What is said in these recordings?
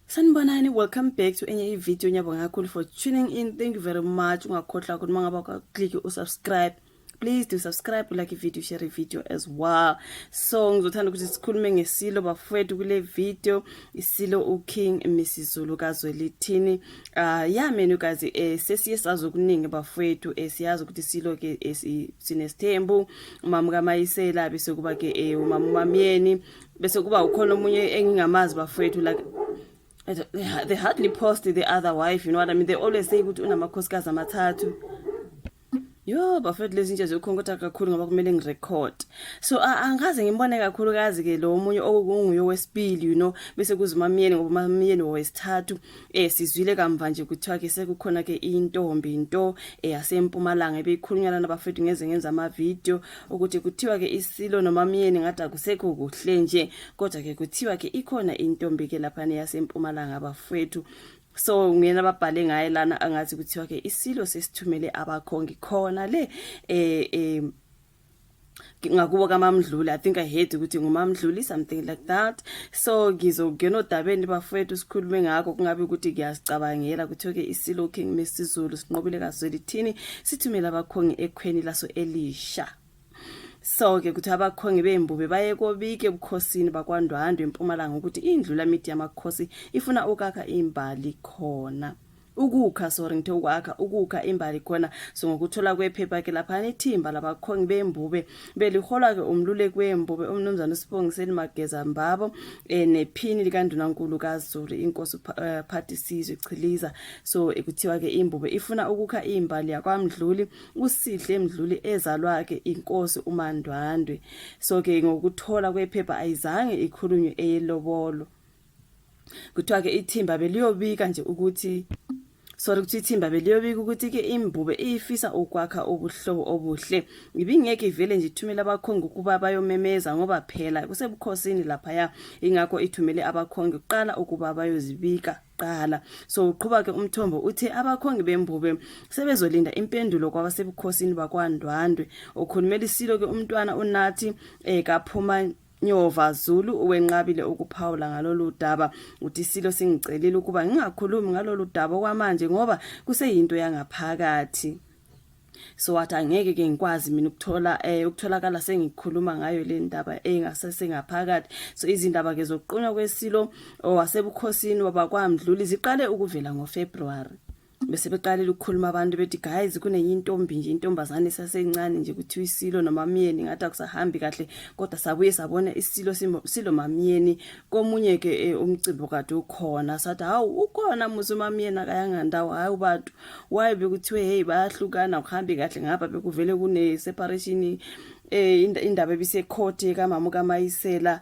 Sanibonani, welcome back to enye video. Ngiyabonga kakhulu for tuning in. Thank you very much. Ungakhohlwa ukuthi mangaba click usubscribe. Please do subscribe, like video, share video as well. So ngizothanda ukuthi sikhulume ngesilo bafowethu kule video. Isilo uKing Mrs Zulu kaZwelithini. Mina guys sesiye sazo kuningi bafowethu siyazi ukuthi isilo ke sinesithembu. Umama kaMayisela bese kuba ke umama uMamyeni bese kuba ukhona omunye engingamazi bafowethu like they hardly post the other wife, you know what I mean? They always say ukuthi unamakhosikazi amathathu. Yo bafethu lezi nje zokhongotha kakhulu ngoba kumele ngirecord. So angaze ngimbone kakhulu kazi ke lo omunye okunguye wesibili, you know, bese kuziMamyeni ngoba uMamyeni wesithathu. Sizwile kamva nje kuthiwa ke sekukhona ke intombi into yaseMpumalanga ebeyikhulunyana nabafethu ngeze ngenza ama video ukuthi kuthiwa ke isilo noMamyeni ngathi akusekho kuhle nje, kodwa ke kuthiwa ke ikhona intombi ke lapha yaseMpumalanga abafethu. So ngiyena babhale ngaye lana angathi kuthiwa ke isilo sesithumele abakhongi khona le ngakubo kaMamdluli. I think I heard ukuthi nguMamdluli something like that. So ngizongena odabeni bafowethu sikhulume ngakho kungabe ukuthi ngiyasicabangela kuthiwa ke isilo King Mrs Zulu sinqobile kaZwelithini sithumela abakhongi ekhweni laso elisha. So ke kuthi abakhongi bembube baye kobike ebukhosini bakwaNdwandwe eMpumalanga ukuthi indlula mithi yamakhosi ifuna ukakha imbali khona. Ukukha imbali khona. So ngokuthola kwephepha ke lapha ithimba labakhongi bembube belihola ke umlule kwembube umnumzana uSibongiseni Mageza Mbabo nephini likaNdunankulu kaZulu inkosi Phathisizwe Chiliza. So ekuthiwa ke imbube ifuna ukukha imbali yakwaMdluli uSihle Mdluli ezalwa ke inkosi uMandwandwe. So ke ngokuthola kwephepha ayizange ikhulunywe eyelobolo. Kuthiwa ke ithimba beliyobika nje ukuthi ukuthi ithimba beliyobika ukuthi ke imbube ifisa ukwakha ubuhlobo obuhle. Ibingeke ivele nje ithumela abakhongi ukuba bayomemeza ngoba phela kusebukhosini lapha ya ingakho ithumele abakhongi uqala ukuba bayozibika qala. So uqhubeka ke umthombo uthi abakhongi bembube sebezolinda impendulo kwabasebukhosini bakwaNdwandwe. Okhulumela isilo ke umntwana uNathi kaphuma Nyova Zulu uwenqabile ukuphawula ngalolu daba uthi isilo singicelile ukuba ngingakhulumi ngalolu daba kwamanje ngoba kuseyinto yangaphakathi. So wathi angeke ke ngikwazi mina ukutholakala sengikhuluma ngayo le ndaba engasese ngaphakathi. So izindaba ke zokuqunywa kwesilo wasebukhosini wabakwaMdluli ziqale ukuvela ngoFebruary. Bese beqalile ukukhuluma abantu bethi guys kunenye intombi nje intombazane sasencane nje kuthiwa isilo noMamyeni ngathi akusahambi kahle, kodwa sabuye sabona isilo silo Mamyeni komunye ke umcimbi kade ukhona. Sathi hawu ukhona muzi uMamyeni akayanga ndawo, hayi ubantu why bekuthiwe hey bayahlukana ukuhambi kahle ngapha bekuvele kune separation indaba ebisecourt kaMama kaMayisela.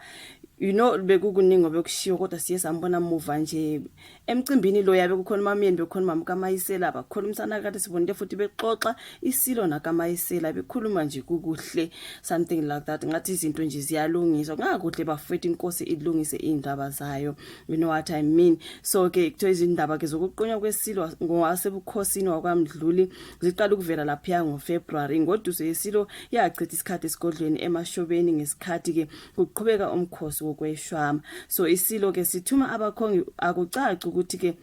You know bekukuningi bekushiwo kodwa siye sambona muva nje emcimbini lo yabe kukhona uMamyeni bekhona uMama kaMayisela abakhulumisana kade sibonile futhi bexoxa isilo nakaMayisela bekhuluma nje kukuhle something like that ngathi izinto nje ziyalungiswa ngakuhle bafethu inkosi ilungise indaba zayo, you know what I mean. So ke kuthiwa izindaba ke zokuqunywa kwesilo ngowasebukhosini wakwaMdluli ziqala ukuvela lapha ngoFebruary ngoduso yesilo yachitha isikhathi esigodlweni emashobeni ngesikhathi ke kuqhubeka umkhosi wokweshwama. So isilo ke sithuma abakhongi akucaci ukuthi ke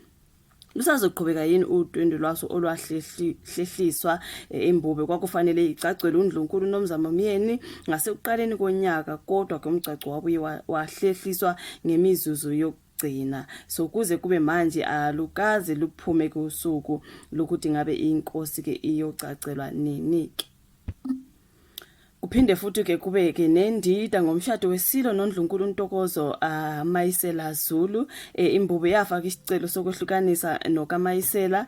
lusazoqhubeka yini udwendwe lwaso olwahlehliswa embube kwakufanele icacwele uNdlunkulu noMzamamyeni ngasekuqaleni konyaka, kodwa ke umcaco wabuye wahlehliswa ngemizuzu yokugcina. So kuze kube manje alukaze luphume kusuku lokuthi ngabe inkosi ke iyocacelwa nini. Kuphinde futhi ke kube ke nendida ngomshado wesilo noNdlunkulu Ntokozo Mayisela Zulu. Imbube yafaka isicelo sokwehlukanisa nokaMayisela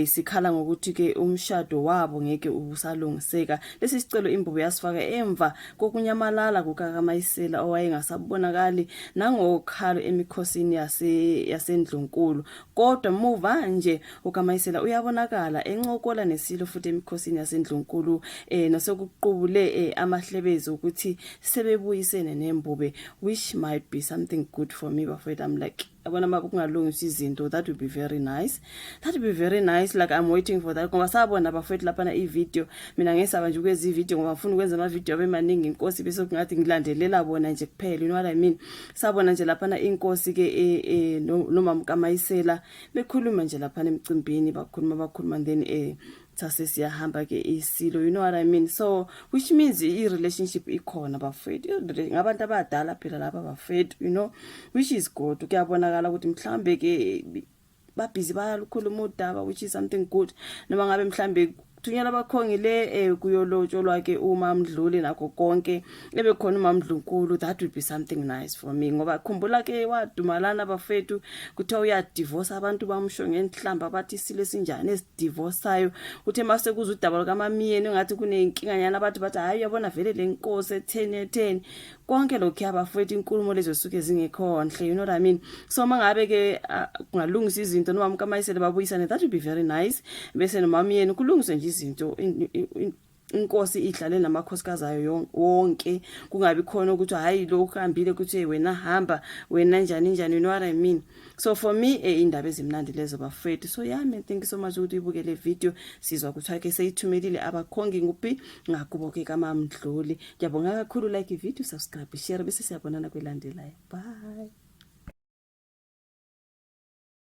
sikhala ngokuthi ke umshado wabo ngeke usalungiseka. Lesi sicelo imbube yasifaka emva kokunyamalala kukaMayisela owayengasabonakali nangokhalo emikhosini yaseNdlunkulu, kodwa muva nje ukaMayisela uyabonakala encokola nesilo futhi emikhosini yaseNdlunkulu nasekuqubule amahlebezi ukuthi sebebuyisene neMbube, which might be something good for me bafowethu. I'm like yabona makungalungisa izinto, that would be very nice, like I'm waiting for that ngoba sabona bafowethu lapha i-video. Mina ngesaba nje ukweza i-video ngoba ngifuna ukwenza ama-video abe maningi inkosi bese kungathi ngilandelela bona nje kuphela, you know what I mean. Sabona nje lapha inkosi ke nomama kaMayisela bekhuluma nje lapha emcimbini, bakhuluma then sase siyahamba ke isilo, you know what I mean. So which means i-relationship ikhona bafowethu, ngabantu abadala phela lapha bafowethu, you know, which is good. Kuyabonakala ukuthi mhlambe ke babhizi bayalukhuluma udaba, which is something good. Noma ngabe mhlambe thunyela bakhongile kuyolotsholwa ke uMaMdluli nakho konke ebekhona uMaMdlunkulu, that would be something nice for me ngoba khumbula ke wadumalana bafethu kuthiwa uyadivorce abantu bamsho ngenhlamba bathi sile sinjani esidivorceayo. Uthe mase kuza udaba kaMamiyeni ngathi kunenkinkanyana bathi hayi uyabona vele lenkosi 10 konke lokho yabafethu inkulumo lezo suke zingekho nhle, you know what I mean. So mangabe ke kungalungisa izinto noma kaMayisela babuyisane, that would be very nice. Bese noMamiyeni kulungiswe nje izinto, inkosi idlale namakhosikazi ayo wonke, kungabi khona ukuthi hayi lo uhambile ukuthi wena hamba wena njani, you know what I mean. So for me indaba ezimnandi lezo bafethu. So yeah man, thank you so much ukuthi uyibuke le video. Sizwa ukuthi ke seyithumelile abakhongi nguphi ngakubo ke kaMaMdluli. Ngiyabonga kakhulu, like i video, subscribe, share bese siyabonana kwelandelayo. Bye.